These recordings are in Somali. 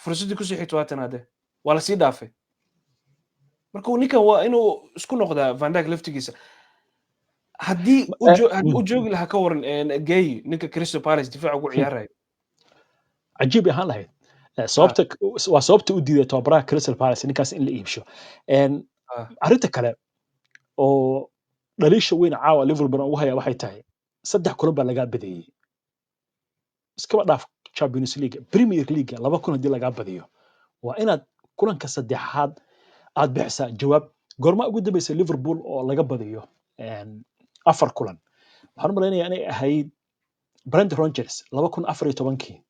fursadii kusii xigto waa tanaade waa la sii dhaafay marka ninkan waa inuu isku noqdaa Van Dijk laftigiisa haddii uu joogi lahaa ka waran Gay ninka Crystal Palace difaac ugu ciyaarayo cajiib ahaan lahayd sababta u diiday tababaraha Crystal Palace ninkaas in la iibsho arrinta kale oo dhaliisha weyn caawa Liverpool ugu haya waxay tahay 3 kulan baa laga badiyay iskaba dhaaf Champions League Premier League 2 kulan hadii laga badiyo waa inaad kulanka saddexaad aad bixisaa jawaab goorma ugu dambeysay Liverpool oo laga badiyo 4 kulan waxaan u maleynayaa inay ahayd Brendan Rodgers 2014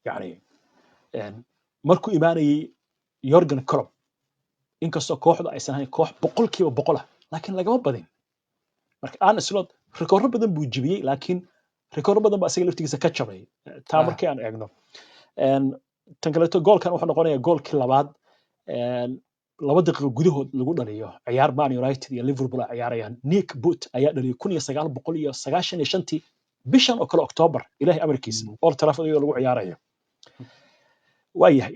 يعني markuu imaanayay Jurgen Klopp inkastoo kooxdu aysan ahayn koox 100% laakiin lagama badin marka Arne Slot rikoor badan buu jibiyay laakiin rikoor badan baa isaga laftigiisa ka jabay taa markii aan eegno tan kaleeto goolkan wuxuu noqonayaa goolkii labaad 2 daqiiqo gudahood lagu dhaliyo ciyaar Man United iyo Liverpool ay ciyaarayaan Nick Butt ayaa dhaliyay 1995 bishan oo kale October ilaahay amarkiisa Old Trafford iyo lagu ciyaarayo waayahay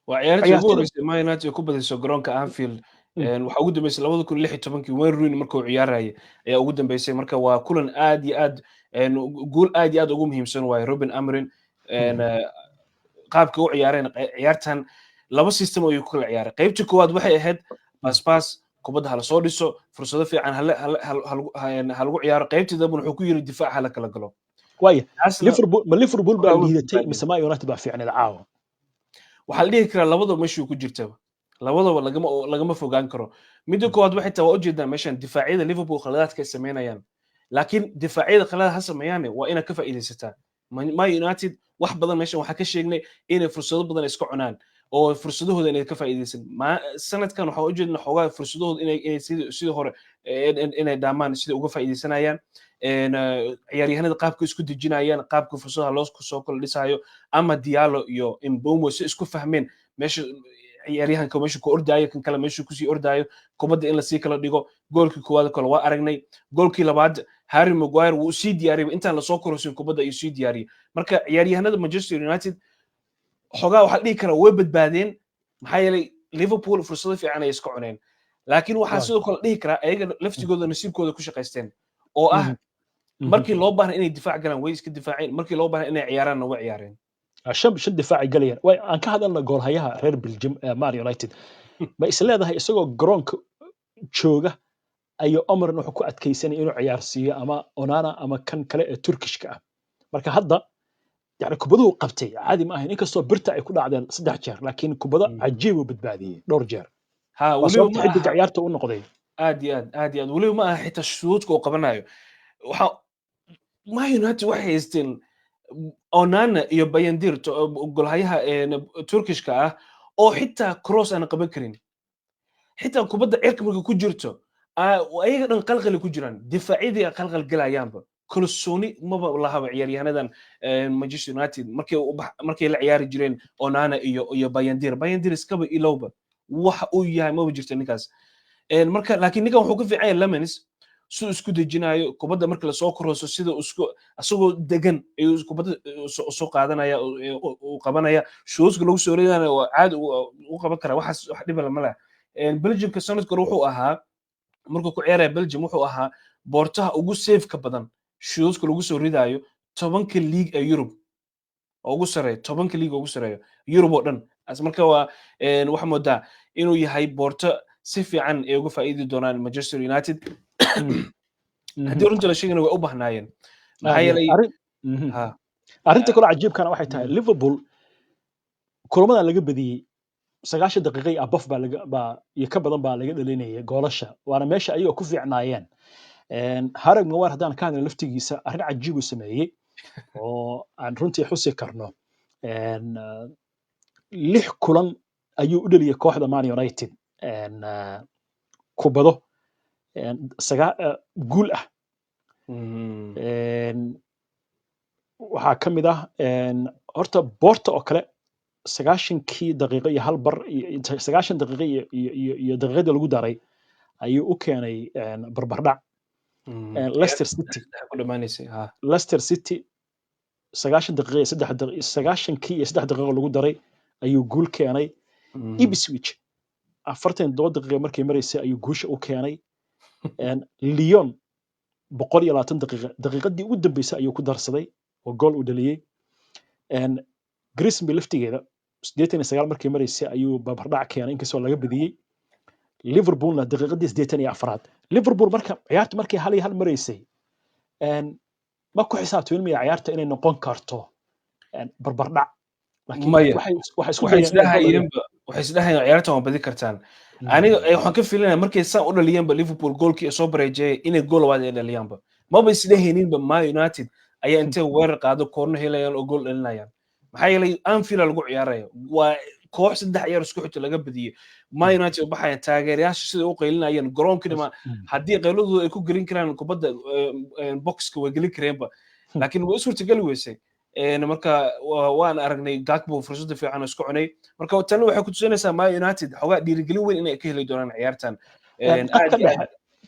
waa ciyaartii ugu horeysay Man United ku badisay garoonka Anfield waxa ugu dambeysay 2016 Wayne Rooney markuu ciyaarayay ayaa ugu dambeysay marka waa kulan aad iyo aad gool aad iyo aad ugu muhiimsan waay Ruben Amorim qaabka uu ciyaareen ciyaartan laba system oo uu ku ciyaaray qaybta koowaad waxay ahayd pass kubadda hala soo dhiso fursado fiican hal lagu ciyaaro qaybta dambana wuxuu ku yiri difaac hala kala galo waaya Liverpool baa liidatay mise Man United baa fiicnay caawa waxa la dhihi karaa labadaba meeshii ku jirtaba labadaba lagama fogaan karo midda koowaad waxay tahay waa u jeedaan meeshan difaacyada Liverpool khaladaadka ay sameynayaan laakiin difaacyada khaladaad ha sameeyaan waa ina ka faa'iideysataa Man United wax badan meeshan waxa ka sheegnay inay fursado badan iska cunaan oo fursadahooda inay ka faa'iideysan sanadkan waxa u jeednaa xogaa fursadahooda inay sidii hore inay dhaamaan sida uga faa'iideysanayaan ciyaaryahanada qaabka isku dejinayaan qaabka fursadaha loo soo kala dhisayo ama Diallo iyo Mbeumo si isku fahmeen meesha ciyaaryahanka meesha ku ordaayo kan kale meesha ku sii ordaayo kubadda in la sii kala dhigo goolkii koowaad kale waa aragnay goolkii labaad Harry Maguire wuu sii diyaariyay intaan la soo kororsin kubadda ay sii diyaariyay marka ciyaaryahanada Manchester United xogaa waxa dhihi kara way badbaadeen maxaa yeelay Liverpool fursado fiican ay iska cuneen laakiin waxa sidoo kale dhihi kara ayaga laftigooda nasiibkooda ku shaqeysteen oo ah markii loo baahnaa inay difaac galaan way iska difaaceen markii loo baahnaa inay ciyaaraan way ciyaareen shan difaac galayaan way aan ka hadalna goolhayaha reer Belgium Man United ma isleedahay isagoo garoonka jooga ayo Omar wuxuu ku adkeysanay inuu ciyaarsiiyo ama Onana ama kan kale ee Turkishka ah marka hadda يعني كبدو قبتي عادي ما هي نكسو برتا ay ku dhacdeen 3 jeer laakiin kubada cajiib u badbaadiyay dhowr jeer waliba ma xiddiga ciyaarta u noqday aad waliba ma aha xitaa shuudka uu qabanayo waxa Ma United waxay haysteen Onana iyo Bayandir golhayaha Turkishka ah oo xitaa cross aan qaban karin xitaa kubada cirka markay ku jirto ayaga dhan qalqal ku jiraan difaaciyada qalqal galayaanba kalsooni maba lahaba ciyaaryahanada Manchester United markay la ciyaari jireen Onana iyo Bayandir iskaba ilowba waxa uu yahay ma jirto ninkaas marka laakiin ninkan wuxuu ka fiican yahay Lemens soo isku dejinayo kubadda marka la soo korooso sida asagoo degan ayuu kubadda soo qaadanaya oo qabanaya shooska lagu soo reedanaya oo caad u qaban kara wax dhib la malaha Belgium ka sanadka wuxuu ahaa markuu ku ciyaaraya Belgium wuxuu ahaa boortaha ugu safe ka badan shooska lagu soo ridayo 10ka league ee Europe ugu sareeyo 10ka league ugu sareeyo Europe oo dhan as marka waa waxa moodaa inuu yahay boorto si fiican ay uga faa'iidi doonaan Manchester United hadii runtii la sheegana way u bahnaayeen maxaa yeelay arinta kale cajiibkana waxay tahay Liverpool kulamada laga badiyay 9 daqiiqo above baa iyo ka badan baa laga dhalinayay goolasha waana meesha ayaga ku fiicnaayeen Harry Maguire hadaan ka hadlay laftigiisa arin cajiib uu sameeyay oo aan runtii xusi karno 6 kulan ayuu u dhaliyay kooxda Man United kubado guul ah waxaa ka mid ah horta Porto oo kale 90kii daqiiqo iyo hal bar 90 daqiiqo iyo daqiiqada lagu daray ayuu u keenay barbardhac Leicester City sagaashan daqiiqo iyo saddex daqiiqo sagaashankii iyo saddex daqiiqo lagu daray ayuu guul keenay Ipswich 42 daqiiqo markay maraysay ayuu guusha u keenay Lyon 120 daqiiqo daqiiqadii ugu dambeysay ayuu ku darsaday oo gool u dhaliyay Grimsby laftigeeda 89 markay maraysay ayuu barbardhac keenay inkastoo laga badiyay Liverpoolna daqiiqadii 84 Liverpool marka ciyaartu markay hal iyo hal maraysay ma ku xisaabtamin miya ciyaarta inay noqon karto barbardhac laakiin waxay isku dayeen waxay isdhahayeen ciyaarta waan badi kartaan aniga waxaan ka filinaya markay saan u dhaliyaanba Liverpool goolkii soo bareejay inay gool labaad ay dhaliyaanba maba isdhahayninba Man United ayaa intay weerar qaado koorno helayaan oo gool dhalinayaan maxaa yeelay Anfield lagu ciyaarayo waa koox saddex ciyaar isku xigta laga badiyay Man United waxay taageerayaasha sida u qeylinayaan garoonkina haddii qeyladooda ay ku gelin karaan kubadda boxka way gelin kareenba laakiin way suurtagali weysay marka waan aragnay Gakpo fursad fiican isku cunay marka tan waxay ku tusinaysaa Man United xogaa dhiirigelin weyn inay ka heli doonaan ciyaartan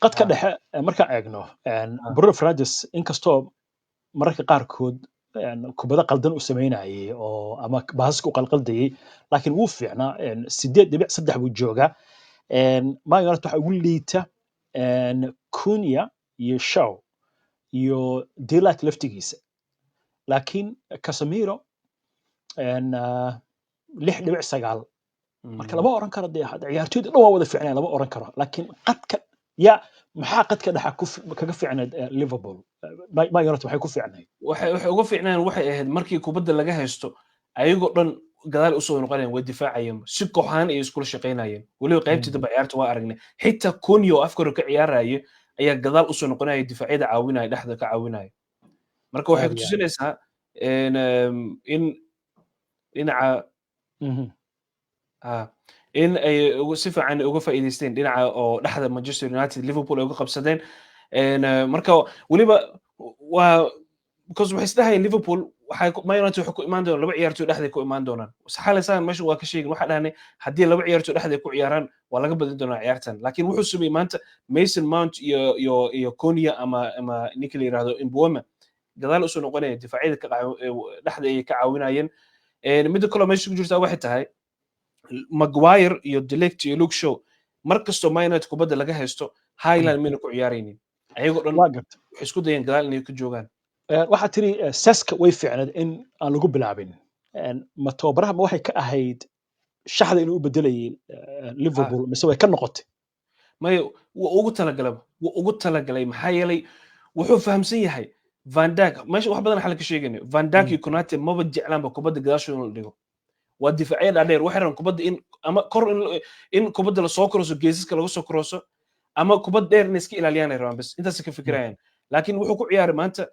qadka dhexe marka eegno Bruno Fernandes inkastoo mararka qaarkood kubada qaldan u sameynayay oo ama baaska u qalqaldayay laakiin wuu fiicnaa 8.3 buu joogaa Man United waxa ugu liita Cunha iyo Shaw iyo Delight laftigiisa laakiin Casemiro 6.9 marka lama oran karo ciyaartoyda dhan waa wada fiicnaa lama oran karo laakiin qadka maxaa qadka dhexa kaga fiicnayd Liverpool Man United waxay ku fiicnayd waxay ugu fiicnaan waxay ahayd markii kubadda laga haysto ayagoo dhan gadaal u soo noqonayeen way difaacayeen si kooxaan ay isku shaqeynayeen waliba qaybtii dambe ciyaarta waa aragnay xitaa Cunha oo afkaro ka ciyaarayay ayaa gadaal u soo noqonayay difaacida caawinaya dhexda ka caawinaya marka waxay ku tusinaysaa in dhinaca in ay si fiican uga faa'iideysteen dhinaca oo dhexda Manchester United Liverpool ay uga qabsadeen marka waliba waa because waxay isdhahayeen Liverpool Man United waxay ku imaan doonaan laba ciyaartoy dhexda ku imaan doonaan xalaysan meesha waa ka sheegin waxa dhahnay haddii laba ciyaartoy dhexda ku ciyaaraan waa laga badin doonaa ciyaartan laakiin wuxuu sameeyay maanta Mason Mount iyo Cunha ama ninka la yiraahdo Mbeumo gadaal u soo noqonaya difaacida dhexda ay ka caawinayeen mid kale meesha ku jirta waxay tahay Maguire iyo De Ligt iyo Luke Shaw markastoo Man United kubadda laga haysto Highland mina ku ciyaaraynin ayagoo dhan waxay isku dayeen gadaal inay ku joogaan waxa tiri saska way fiicnad in aan lagu bilaabin ma tababaraha ma waxay ka ahayd shaxda inuu u bedelayay Liverpool mise way ka noqotay may ugu talagalay maxaa yeelay wuxuu fahamsan yahay Van Dijk meesha wax badan xal ka sheegayno Van Dijk iyo Konate maba jeclaanba kubadda gadaashooda la dhigo waa difaaciyada dheer waxay rabaan kubadda in ama kor in kubadda la soo korso geesaska laga soo korso ama kubad dheer in iska ilaaliyaan ay rabaan bas intaas ka fikirayaan laakiin wuxuu ku ciyaaray maanta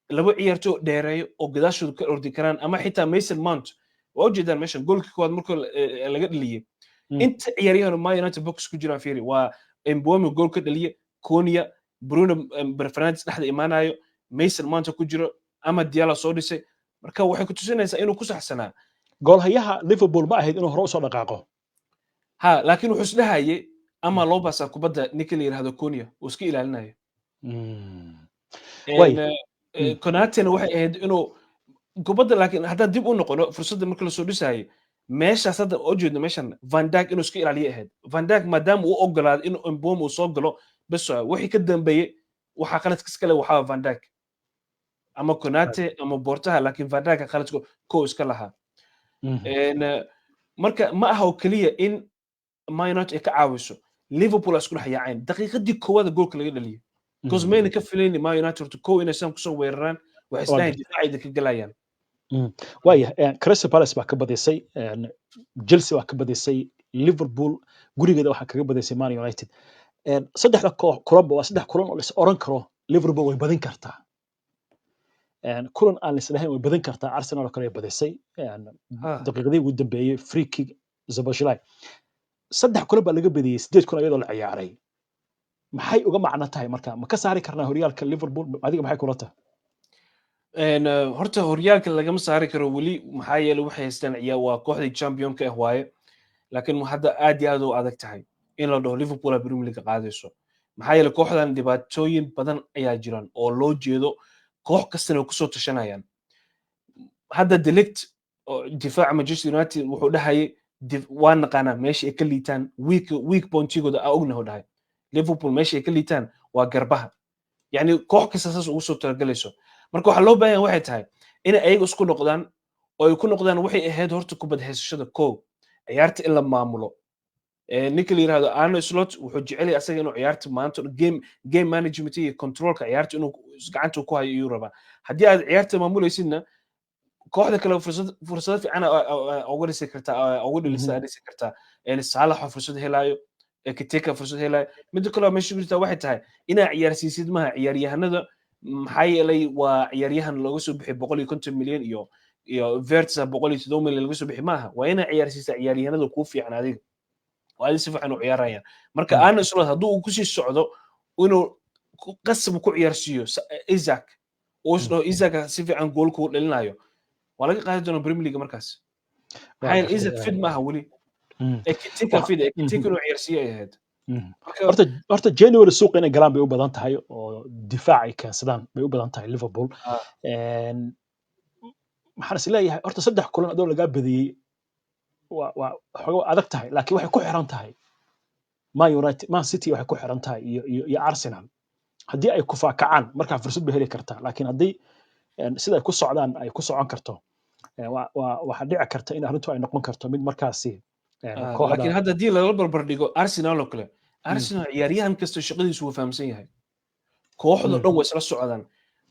laba ciyaartoy dheereeyo oo gadaashooda ka ordi karaan ama xitaa Mason Mount oo jeedaan meeshan goolkii koowaad markii laga dhaliyay inta ciyaaryahan Man United box ku jiraan fiiri waa Mbeumo gool ka dhaliyay Cunha Bruno Fernandes dhexda imaanayo Mason Mount ku jiro ama Diallo soo dhisay marka waxay ku tusinaysaa inuu ku saxsanaa goolhayaha Liverpool ma ahayd inuu hore u soo dhaqaaqo laakiin wuxuu isdhahayay ama loo baasaa kubadda ninka la yiraahdo Cunha oo iska ilaalinayo Konate waxay ahayd inuu kubadda laakiin hadda dib u noqono fursadda markii la soo dhisayay meeshaas hadda oo jeedno meeshan Van Dijk inuu iska ilaaliyo ahayd Van Dijk maadaama uu ogolaaday in Mbeumo soo galo bas wixii ka dambeeyay waxa qaladka iska leh waxa Van Dijk ama Konate ama Portaha laakiin Van Dijk qaladka ko iska lahaa marka ma aha oo kaliya in Man United ay ka caawiso Liverpool isku dhaxayaan daqiiqadii koowaad goolka laga dhaliyay Cosmane ka filayni Man United ko inay san ku soo weeraraan waxay isdhahay difaacida ka galayaan waaya Crystal Palace baa ka badisay Chelsea baa ka badisay Liverpool gurigeeda waxa kaga badisay Man United saddexda kulanba waa saddex kulan oo la is oran karo Liverpool way badin kartaa kulan aan la islahayn way badin kartaa Arsenal oo kale ay badisay daqiiqadii ugu dambeeyay free kick Szoboszlai saddex kulan baa laga badiyay 8 kulan iyadoo la ciyaaray maxay uga macno tahay marka ma ka saari karnaa horyaalka Liverpool adiga maxay kula tahay horta horyaalka lagama saari karo wali maxaa yeelay waxay haystaan waa kooxdii championka ah waaye laakiin hadda aad iyo aad u adag tahay in la dhaho Liverpool Premier League qaadayso maxaa yeelay kooxdan dhibaatooyin badan ayaa jiraan oo loo jeedo koox kastana ku soo tashanayaan hadda delict oo difaaca Manchester United wuxuu dhahayay waan naqaanaa meesha ay ka liitaan weak pointigooda aa ognahay dhahay Liverpool meesha ay ka liitaan waa garbaha yani koox kasta saas ugu soo talagalayso marka waxa loo baahan yahay waxay tahay in ayaga isku noqdaan oo ay ku noqdaan waxay ahayd horta kubad haysashada koow ciyaarta in la maamulo ninka la yiraahdo Arne Slot wuxuu jecel yahay asaga inuu ciyaarta maanta game management iyo controlka ciyaarta inuu gacanta ku hayo iyo raba haddii aad ciyaarta maamulaysidna kooxda kale fursad fiican uga dhisi kartaa uga dhisi kartaa Salah fursad helayo Kiteka fursad helayo mid kale oo meesha jirta waxay tahay inaa ciyaarsiisid maha ciyaaryahanada maxaa yeelay waa ciyaaryahan looga soo bixi 150 milyan iyo Vertsa 107 milyan laga soo bixi maaha waa inaa ciyaarsiisa ciyaaryahanada ku fiican adiga waa si fiican u ciyaarayaan marka Arne Slot hadduu uu ku sii socdo inuu qasab ku ciyaarsiiyo Isaac oo Isaac si fiican gool ku dhalinayo wala ka qaadi doona Premier League markaas waxay Isaac fid maaha wali Kiteka fid Kiteka inuu ciyaarsiiyo ahayd horta January suuq inay galaan bay u badan tahay oo difaac ay keensadaan bay u badan tahay Liverpool maxaan is leeyahay horta 3 kulan adoo laga badiyay waa xogo adag tahay laakiin waxay ku xiran tahay Man City waxay ku xiran tahay iyo Arsenal haddii ay ku faakacaan markaa fursad bay heli kartaa laakiin haddii sida ay ku socdaan ay ku socon karto waxa dhici karta in arrintu ay noqon karto mid markaasi laakiin hadda haddii lala barbar dhigo Arsenal oo kale Arsenal ciyaaryahan kasta shaqadiisu wuu fahamsan yahay kooxda dhan way isla socdaan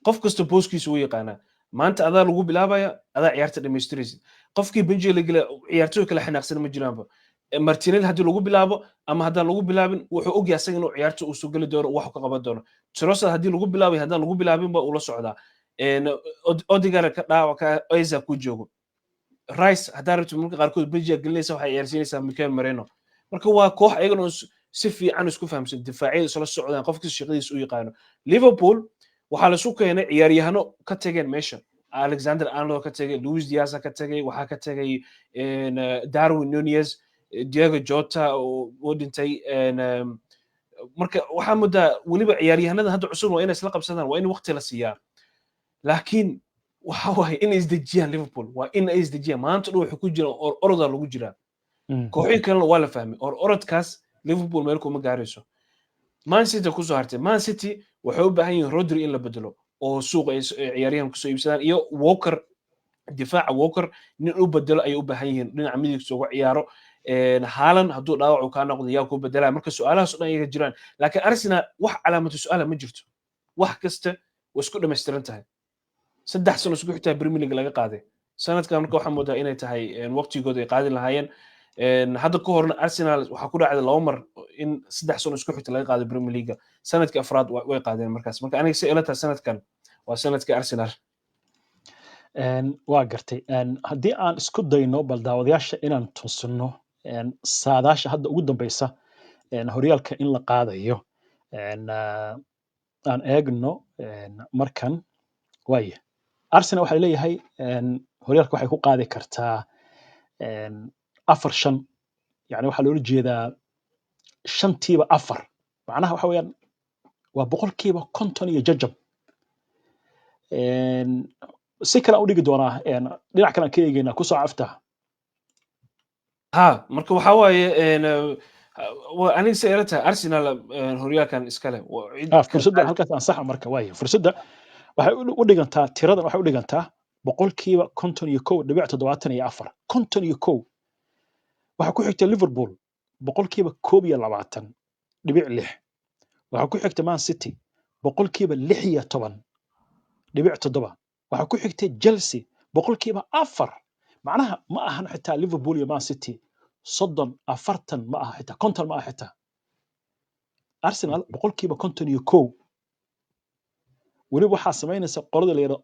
qof kasta booskiisa uu yaqaanaa maanta adaa lagu bilaabaya adaa ciyaarta dhamaystiraysid qofkii benji la gala ciyaartooy kale xanaaqsan ma jiraanba Martinelli haddii lagu bilaabo ama haddaan lagu bilaabin wuxuu og yahay asaga inuu ciyaarta uu soo gali doono wax ka qaban doono Trossard haddii lagu bilaabay haddaan lagu bilaabin ba uu la socdaa Odegaard ka dhaawaca Isaac ku joogo Rice haddii rabto marka qaarkood benji galinaysa waxay ciyaarsiinaysaa Mikel Merino marka waa koox ayagana si fiican isku fahamsan difaaciyada isla socdaan qofka shaqadiisa u yaqaano Liverpool waxaa la soo keenay ciyaaryahano ka tageen meesha Alexander Arnold ka tagay Luis Diaz ka tagay waxa ka tagay Darwin Nunez Diego Jota oo dhintay marka waxa mudda waliba ciyaaryahanada hadda cusub waa inay isla qabsadaan waa in waqti la siiyaa laakiin waxa waay in isdejiyaan Liverpool waa in ay isdejiyaan maanta wuxuu ku jira orada lagu jira kooxii kalena waa la fahmay orodkaas Liverpool meel kuma gaarayso Man City ku soo hartay Man City waxay u baahan yihiin Rodri in la bedelo oo suuqa ciyaaryahan ku soo iibsadaan iyo Walker difaaca Walker nin u bedelo ay u baahan yihiin dhinaca midigta uga ciyaaro Haaland hadduu dhaawac uu ka noqdo yaa ku bedelaa marka su'aalahaas dhan ay jiraan laakiin Arsenal wax calaamad su'aal ma jirto wax kasta way isku dhameystiran tahay 3 sano isku xigtaa Premier League laga qaaday sanadkan marka waxa moodaa inay tahay waqtigooda ay qaadi lahaayeen hadda ka horna Arsenal waxa ku dhacday 2 mar in 3 sano isku xigta laga qaaday Premier League sanadkii afraad way qaadeen markaas marka aniga si ilata sanadkan waa sanadkii Arsenal waa gartay haddii aan isku dayno bal daawadayaasha inaan tusino saadaasha hadda ugu dambeysa horyaalka in la qaadayo aan eegno markan waaye Arsenal waxay leeyahay horyaalka waxay ku qaadi kartaa 4-5 yani waxa loola jeedaa 5tiiba 4 macnaha waxa weeyaan waa boqolkiiba 50 iyo jajab si kale u dhigi doonaa dhinac kale aan ka eegaynaa ku soo cafta marka waxa waaye aniga si ila tahay Arsenal horyaalkan iskale fursadda halkaas aan saxa marka waaye fursadda waxay u dhigantaa tiradan waxay u dhigantaa boqolkiiba 51.74 51 waxa ku xigta Liverpool boqolkiiba 21.6 waxa ku xigta Man City boqolkiiba 16.7 waxa ku xigta Chelsea boqolkiiba 4 macnaha ma ahan xitaa Liverpool iyo Man City 30 ma aha xitaa 50 ma aha xitaa Arsenal boqolkiiba 51 waliba waxaa samaynaysa qorada la yiraahdo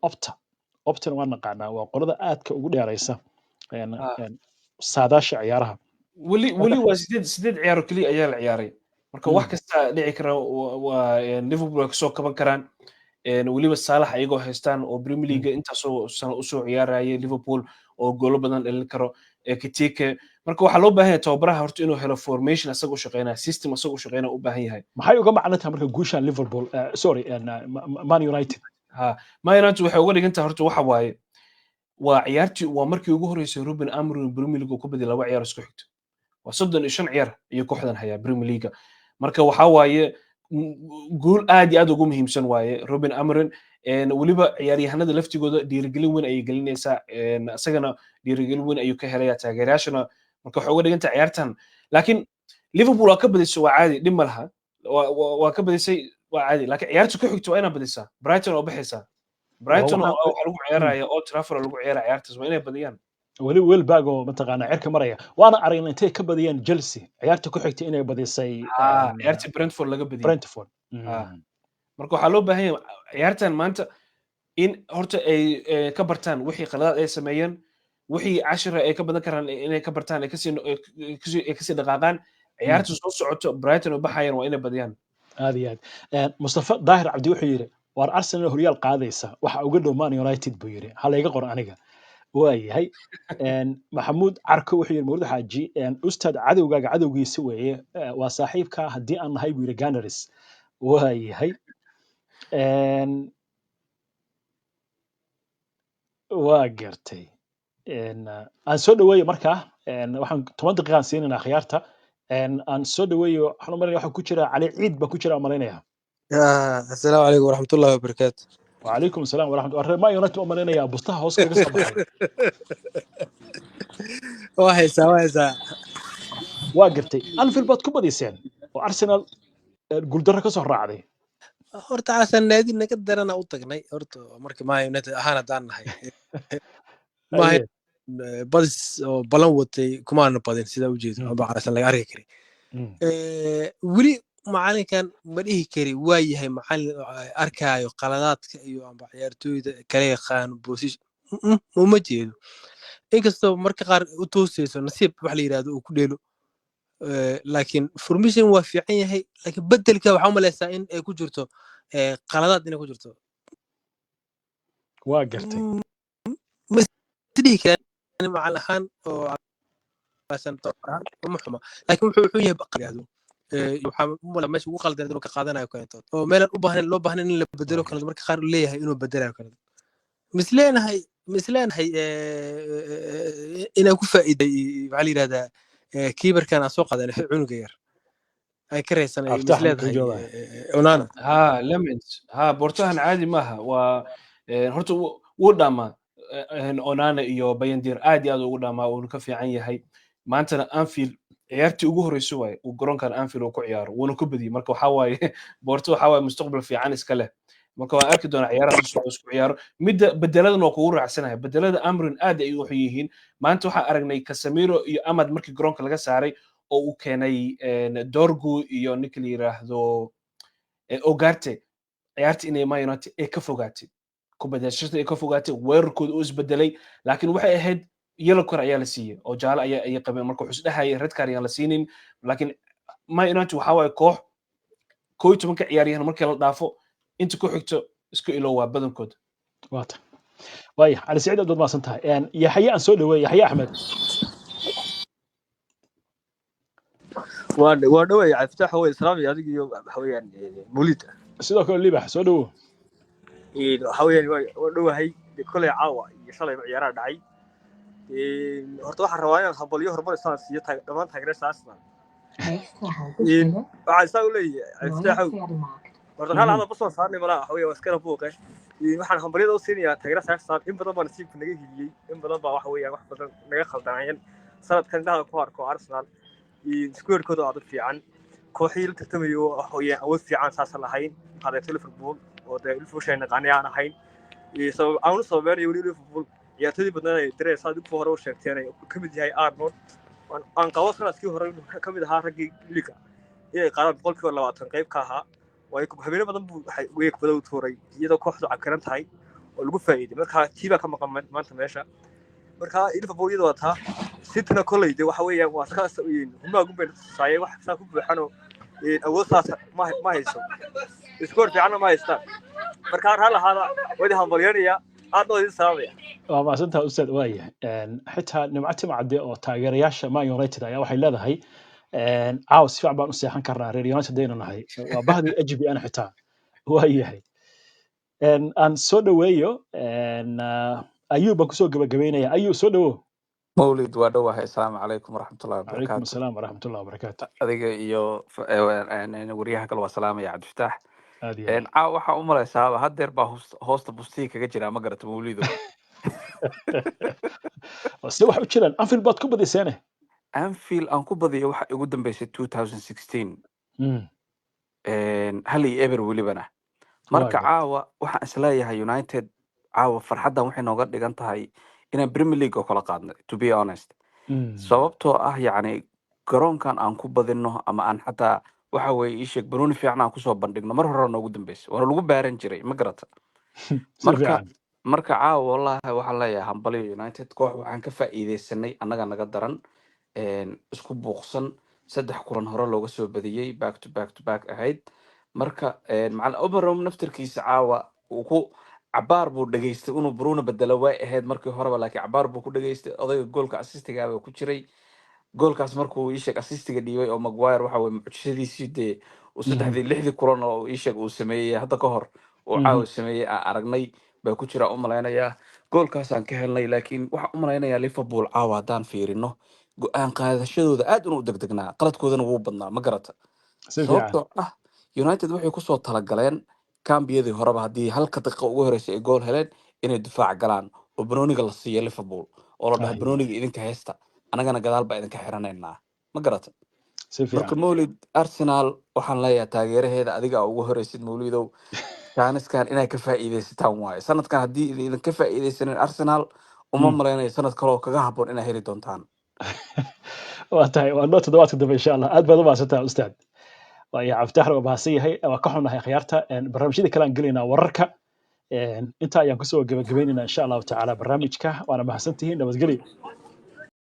Opta waa naqaanaa waa qorada aadka ugu dheeraysa saadaasha ciyaaraha wali waa sideed ciyaaro kaliya ayaa la ciyaaray marka wax kasta dhici kara waa Liverpool ay kasoo kaban karaan waliba Salah ayagoo haystaan oo Premier League intaasoo sano u soo ciyaarayay Liverpool oo goolo badan dhalin karo Kitike marka waxa loo baahan yahay tababaraha horta inuu helo formation asaga u shaqeynaa system asaga u shaqeynaa u baahan yahay maxay uga macnatahay marka guushan Liverpool sorry Man United Man United waxay uga dhigan tahay horta waxa waaye waa ciyaartii waa markii ugu horeysay Ruben Amorim Premier League ku badiyay 2 ciyaar isku xigta waa 35 ciyaar iyo kooxdan haya Premier League marka waxa waaye guul aad iyo aad ugu muhiimsan waaye Ruben Amorim waliba ciyaaryahanada laftigooda dhiirigelin weyn ay gelinaysaa asagana dhiirigelin weyn ayuu ka helayaa taageerayaashana marka waxa uga dhiganta ciyaartan laakiin Liverpool waa ka badisay waa caadi dhib malaha waa ka badisay waa caadi laakiin ciyaarta ku xigta waa inay badisaa Brighton oo baxaysa Brighton waxa lagu ciyaaraya Old Trafford lagu ciyaaraya ciyaartaas waa inay badiyaan weli Welbeck oo mataqaana cirka maraya waana aragnay intay ka badiyeen Chelsea ciyaarta ku xigtay inay badisay ciyaarta Brentford laga badiyay Brentford marka waxa loo baahan yahay ciyaartan maanta in horta ay ka bartaan wixii qaladaad ay sameeyeen wixii 10 ay ka badan karaan inay ka bartaan ay kasii dhaqaaqaan ciyaarta soo socoto Brighton oo baxayaan waa inay badiyaan aad iyo aad Mustafa Daahir Cabdi wuxuu yiri war Arsenal horyaal qaadaysa waxa uga dhow Man United buu yiri hal iga qor aniga waayahay maxamuud Carko wuxuu yiri Mawlid Xaaji ustaad cadowgaaga cadowgiisa weeye waa saaxiibka hadii aan nahay buu yiri Gunners waayahay waa gartay aan soo dhaweeyo markaa waxaan 10 daqiiqo siinayna khiyaarta aan soo dhaweeyo waxaan u malaynayaa waxa ku jira Cali Ciid ba ku jira malaynayaa السلام عليكم ورحمة الله وبركاته. وعليكم السلام ورحمة الله ما يونت أمرنا يا أبو استها هوس كذا صباحي وهيسا واقرتي أنا في البات كوبا ديسين وأرسنال قول درة كسر راعي horta caasan naadi naga darana u tagnay horta markii ma United ahaan hadaan nahay ma badis oo balan watay kumaana badin sida u jeedo oo caasan laga arki kari wili macalinkan ma dhihi kari waa yahay macalin arkaayo qaladaadka iyo amba ciyaartooyda kale yaqaan position ma jeedo inkastoo marka qaar u toosayso nasiib wax la yiraahdo uu ku dheelo laakiin formation waa fiican yahay laakiin bedelka waxa u maleysaa in ay ku jirto qaladaad inay ku jirto waa gartay ma dhihi kari macalin ahaan oo caasan ma xuma laakiin wuxuu yahay baqayaado waxaa wala meesha ugu qaldan inuu ka qaadanayo keentood oo meelan u baahan loo baahan in la bedelo kale marka qaar leeyahay inuu bedelayo kale misleenahay inay ku faa'iiday waxa la yiraahdaa kiibarkan soo qadan cunuga yar ay ka reesanay misleenahay onana lemons bortahan caadi maaha waa horta wuu dhama onana iyo bayandir aad iyo aad ugu dhama uu ka fiican yahay maantana Anfield ciyaartii ugu horeysay way uu garoonkan Anfield uu ku ciyaaro wuuna ku badiyay marka waxa waaye Porto waxa waaye mustaqbal fiican iska leh marka waan arki doonaa ciyaaraha isku ciyaaro midda bedeladan oo kugu raacsanahay bedelada Amorim aad ay u yihiin maanta waxa aragnay Casemiro iyo Ahmad markii garoonka laga saaray oo uu keenay Dorgu iyo ninka la yiraahdo Ugarte ciyaartii inay Man United ay ka fogaatay kubadashada ay ka fogaatay weerarkooda uu isbedelay laakiin waxay ahayd yellow card ayaa la siiyay oo jaalo ayaa qabeen marka wuxuu dhahay red card ayaan la siinin laakiin Man United waxa waaye koox 11 ka ciyaaryahan markii la dhaafo inta ku xigto isku ilowaa badankood waata way Ali Saciid aad ma santahay Yaxya aan soo dhaweeyay Yaxya Ahmed waa dhaweey Cabditax way islaam iyo adiga iyo waxa weeyaan Mawlid sidoo kale Libax soo dhawo waxa weeyaan waa dhawahay kulay caawa iyo shalay ciyaaraha dhacay horta waxaan rabaa inaan habaliyo horumar isaan siiyo dhamaan taageerada Arsenal waxaan soo leeyahay Cabditax horta hal basoo saarnay malaha waxa weeyaan iskala buuqay waxaan hambaliyada u siinayaa taageerada Arsenal in badan baan nasiibka naga heliyay in badan baa waxa weeyaan wax badan naga khaldanayeen sanadkan dhaha ku arko Arsenal square-kooda aad fiican kooxii la tartamayo waxa weeyaan awood fiican saasan lahayn qaadayta Liverpool oo Liverpool shayna qaniyaan ahayn sabab aan soo baaray Liverpool ciyaartoydii badnaa ay direen saad hore u sheegteen ay ka mid yahay Arnold aan qabo sanadkii hore ka mid ahaa raggii liga inay qaadaan 20 qayb ka ahaa way habeen badan buu waxay weeg badan u tuuray iyadoo kooxdu cagkaran tahay oo lagu faa'iiday marka tiiba ka maqan maanta meesha marka Liverpool iyadoo taa sitna kolayde waxa weeyaan waa iska sawiin huma gumben saayay wax ka buuxano awood saas ma hayso iskoor fiican ma haysta marka hal hada wadi hambalyanaya aad oo idin saabaya waa maasanta ustaad waaya xitaa nimcati macade oo taageerayaasha Man United ayaa waxay leedahay caaw si fiican baan u seexan karnaa reer United deena nahay waa bahdi ajbi ana xitaa waayahay aan soo dhaweeyo ayuub baan kusoo gabagabeynaya ayuub soo dhawo مولد ودوها السلام عليكم ورحمة الله calaykum وبركاته asalaam waraxmatullahi wabarakaatu أديك إيو وريها كل والسلام يا عبد الفتاح aad iyo aad waxa u malaysaa haddeer baa hoosta bustiga kaga jira ma garata mawlido se wax u jiraan anfield baad ku badiseene anfield aan ku badiyo waxa igu dambeysay 2016 Mm, hal iyo eber welibana waa marka gar caawa waxaan isleeyahay united caawa farxaddan waxay nooga dhigan tahay inaan premier league oo kala qaadnay to be honest Mm, sababtoo ah yacni garoonkan aan ku badinno ama aan xataa waxa weeye ii sheeg banooni fiican aan kusoo bandhigno mar hore noogu dambeysay waana lagu baaran jiray ma garata si marka fiican marka caawa wallahi waxaan leeyahay hambaliyo united koox waxaan ka faa'iidaysanay annaga naga daran isku buuqsan 3 kulan hore looga soo badiyey back to back ahayd marka macallin Oberom naftirkiisa caawa uu ku cabaar buu dhageystay inuu Bruno bedelo way ahayd markii horeba laakiin cabaar buu ku dhageystay odayga goolka assistiga ku jiray goolkaas markuu ii sheeg assistiga dhiibay oo Maguire waxa weeye mucjisadiisii dee uu Mhm, 6 kulan oo ii sheeg uu sameeyay hadda ka hor uu mhm, caawa sameeyay aan aragnay baa ku jira u malaynayaa goolkaas aan ka helnay laakiin waxa u malaynayaa Liverpool caawa haddaan fiirino go'aan qaadashadooda aad inuu degdegnaa qaladkoodana wuu badnaa ma garata si fiican sababtoo ah United waxay ku soo talagaleen kambiyadii horeba haddii halka daqiiqo ugu horeysay ay gool heleen inay difaac galaan oo banooniga la siiyo Liverpool oo la dhaho Ay, banooniga idinka haysta anagana gadaal baa idinka xiranaynaa ma garata si marka fiican mawlid Arsenal waxaan leeyahay taageeraheeda adiga ugu horeysid mawlidow jaaniskan inay ka faa'iidaysataan waaye sanadkan haddii idin ka faa'iidaysanin Arsenal uma Mm, malaynayo sanad kale oo kaga habboon inay heli doontaan waa tahay waa noo toddobaadka dambe insha allah aad baad u mahadsantahay ustaad waayo cabditaxr waa mahadsan yahay waa ka xunnahay khiyaarta barnaamijyada kale aan gelaynaa wararka inta ayaan kusoo gabagabaynaynaa insha allahu tacaala barnaamijka waana mahadsantihiin nabadgelyo